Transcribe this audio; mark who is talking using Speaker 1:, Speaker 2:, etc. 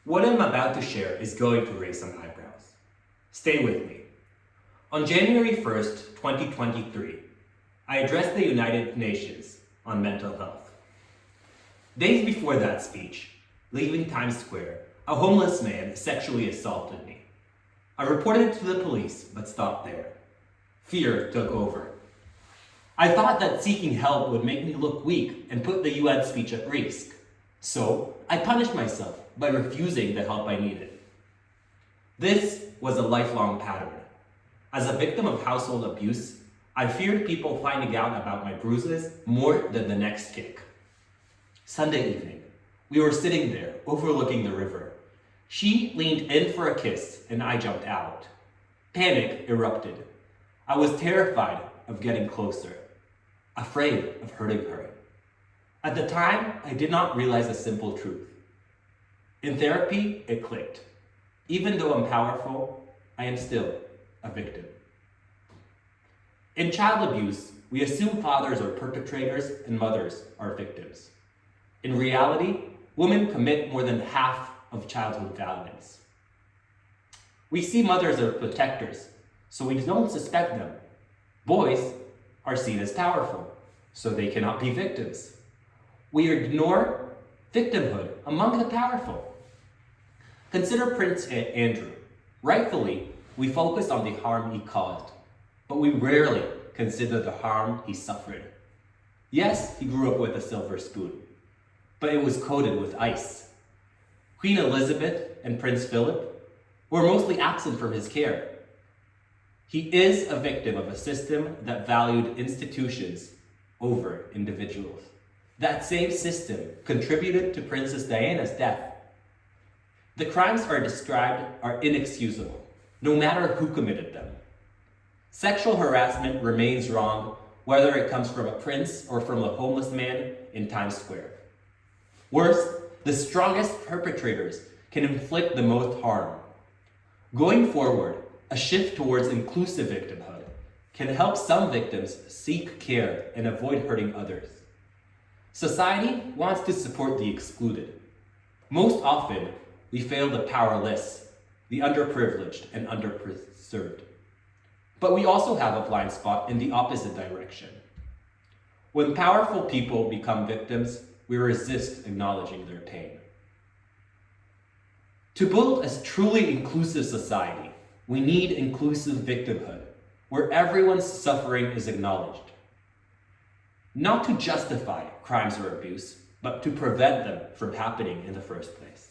Speaker 1: What I'm about to share is going to raise some eyebrows. Stay with me. On January 1st, 2023, I addressed the United Nations on mental health. Days before that speech, leaving Times Square, a homeless man sexually assaulted me. I reported it to the police, but stopped there. Fear took over. I thought that seeking help would make me look weak and put the UN speech at risk. So I punished myself by refusing the help I needed. This was a lifelong pattern. As a victim of household abuse, I feared people finding out about my bruises more than the next kick. Sunday evening, we were sitting there overlooking the river. She leaned in for a kiss and I jumped out. Panic erupted. I was terrified of getting closer, afraid of hurting her. At the time, I did not realize a simple truth. In therapy, it clicked. Even though I'm powerful, I am still a victim. In child abuse, we assume fathers are perpetrators and mothers are victims. In reality, women commit more than half of childhood violence. We see mothers as protectors, so we don't suspect them. Boys are seen as powerful, so they cannot be victims. We ignore victimhood among the powerful. Consider Prince Andrew. Rightfully, we focus on the harm he caused, but we rarely consider the harm he suffered. Yes, he grew up with a silver spoon, but it was coated with ice. Queen Elizabeth and Prince Philip were mostly absent from his care. He is a victim of a system that valued institutions over individuals. That same system contributed to Princess Diana's death. The crimes described are inexcusable, no matter who committed them. Sexual harassment remains wrong, whether it comes from a prince or from a homeless man in Times Square. Worse, the strongest perpetrators can inflict the most harm. Going forward, a shift towards inclusive victimhood can help some victims seek care and avoid hurting others. Society wants to support the excluded. Most often, we fail the powerless, the underprivileged, and underserved. But we also have a blind spot in the opposite direction. When powerful people become victims, we resist acknowledging their pain. To build a truly inclusive society, we need inclusive victimhood, where everyone's suffering is acknowledged. Not to justify crimes or abuse, but to prevent them from happening in the first place.